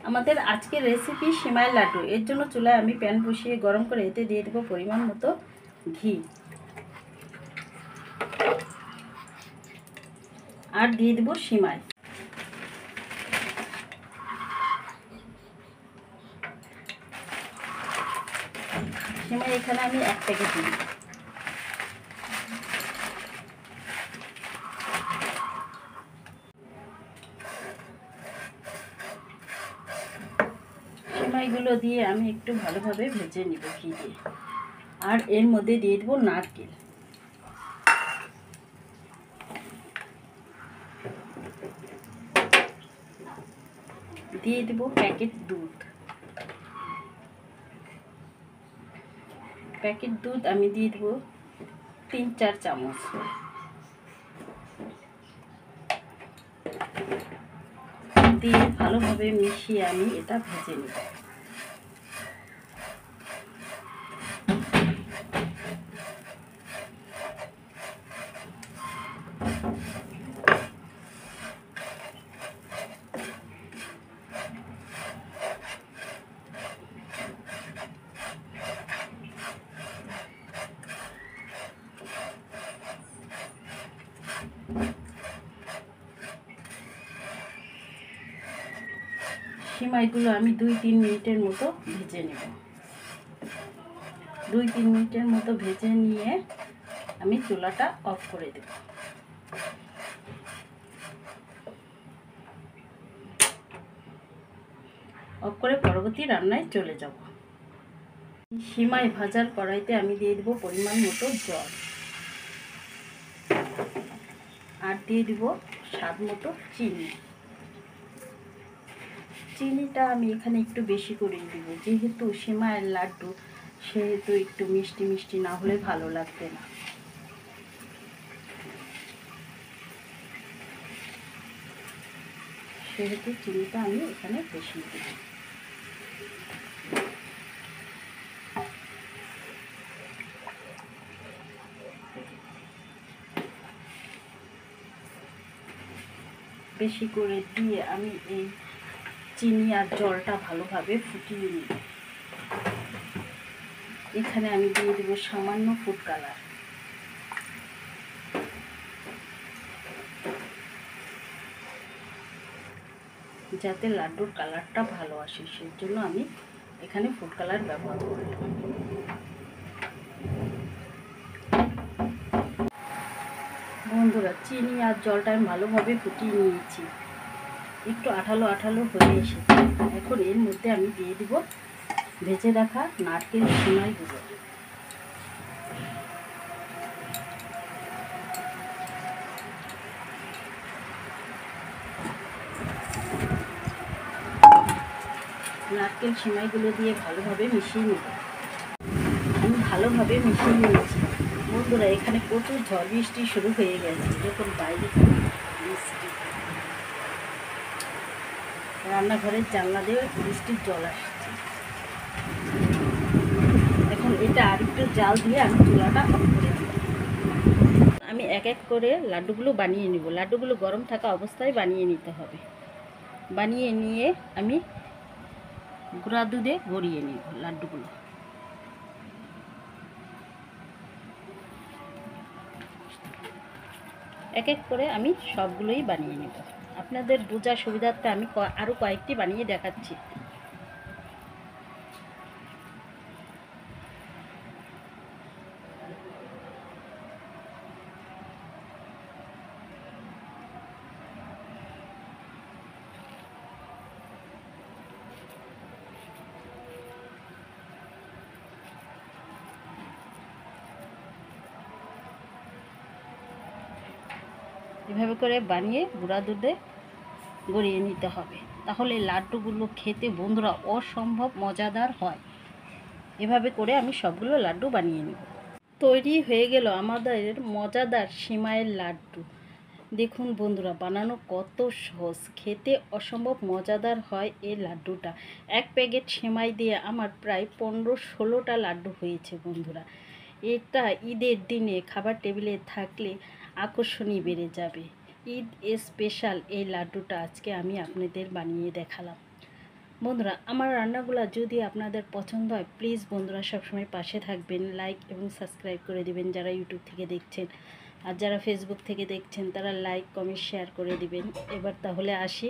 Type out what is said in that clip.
আমাদের আজকের রেসিপি সিমাই লাড্ডু। এর জন্য চুলায় আমি প্যান বসিয়ে গরম করে এতে দিয়ে দেবো পরিমাণ মতো ঘি আর দিয়ে দেবো সিমাই। সিমাই এখানে আমি 1 প্যাকেট দিই। সিমাইগুলো দিয়ে আমি একটু ভালোভাবে ভেজে নিব ঘি দিয়ে। আর এর মধ্যে দিয়ে দেবো নারকেল, দিয়ে দেবো প্যাকেট দুধ। প্যাকেট দুধ আমি দিয়ে দেবো 3-4 চামচ। দিয়ে ভালোভাবে মিশিয়ে আমি এটা ভেজে নেব। সিমাইগুলো আমি 2-3 মিনিটের মতো ভেজে নেব। 2-3 মিনিটের মতো ভেজে নিয়ে আমি চুলাটা অফ করে দেব। অফ করে পরবর্তী রান্নায় চলে যাব। সিমাই ভাজার কড়াইতে আমি দিয়ে দেব পরিমাণ মতো জল আর দিয়ে দেব স্বাদ মতো চিনি। চিনিটা আমি এখানে একটু বেশি করে দিব, যেহেতু সিমাইয়ের লাড্ডু সেহেতু একটু মিষ্টি মিষ্টি না হলে ভালো লাগবে না। সেহেতু চিনিটা আমি এখানে বেশি দিব। বেশি করে দিয়ে আমি এই চিনি আর জলটা ভালোভাবে ফুটিয়ে নিই। এখানে আমি দিয়ে দেবো সামান্য ফুড কালার। যাতে লাড্ডুর কালারটা ভালো আসে সেই জন্য আমি এখানে ফুড কালার ব্যবহার করলাম। বন্ধুরা, চিনি আর জলটা আমি ভালোভাবে ফুটিয়ে নিয়েছি, একটু আঠালো আঠালো হয়ে এসেছে। এখন এর মধ্যে আমি দিয়ে দিব ভেজে রাখা নারকেল সিমাইগুলো। নারকেল সিমাইগুলো দিয়ে ভালোভাবে মিশিয়ে নেব। আমি ভালোভাবে মিশিয়ে নিয়েছি। বন্ধুরা, এখানে প্রচুর ঝড় বৃষ্টি শুরু হয়ে গেছে। যখন বাইরে বৃষ্টি, রান্নাঘরের জানলা দিয়ে বৃষ্টির জল আসছে। এখন এটা আরেকটু জাল দিয়ে আমি চুলাটা অফ করে দেব। আমি এক এক করে লাড্ডুগুলো বানিয়ে নেব। লাড্ডুগুলো গরম থাকা অবস্থায় বানিয়ে নিতে হবে। বানিয়ে নিয়ে আমি গুঁড়া দুধে গড়িয়ে নেব লাড্ডুগুলো। এক এক করে আমি সবগুলোই বানিয়ে নেব। আপনাদের বোঝার সুবিধার্থে আমি আরও কয়েকটি বানিয়ে দেখাচ্ছি। এভাবে করে বানিয়ে গুঁড়া দুধে গড়িয়ে নিতে হবে, তাহলে লাড্ডুগুলো খেতে বন্ধুরা অসম্ভব মজাদার হয়। এভাবে করে আমি সবগুলো লাড্ডু বানিয়ে নেব। তৈরি হয়ে গেল আমাদের মজাদার সিমাইয়ের লাড্ডু। দেখুন বন্ধুরা, বানানো কত সহজ, খেতে অসম্ভব মজাদার হয় এই লাড্ডুটা। 1 প্যাকেট সিমাই দিয়ে আমার প্রায় 15-16টা লাড্ডু হয়েছে বন্ধুরা। এটা ঈদের দিনে খাবার টেবিলে থাকলে আকর্ষণীয় বেড়ে যাবে। ঈদ স্পেশাল এই লাড্ডুটা আজকে আমি আপনাদের বানিয়ে দেখালাম। বন্ধুরা, আমার রান্নাগুলো যদি আপনাদের পছন্দ হয়, প্লিজ বন্ধুরা সবসময় পাশে থাকবেন, লাইক এবং সাবস্ক্রাইব করে দিবেন যারা ইউটিউব থেকে দেখছেন। আর যারা ফেসবুক থেকে দেখছেন তারা লাইক কমেন্ট শেয়ার করে দিবেন। এবার তাহলে আসি।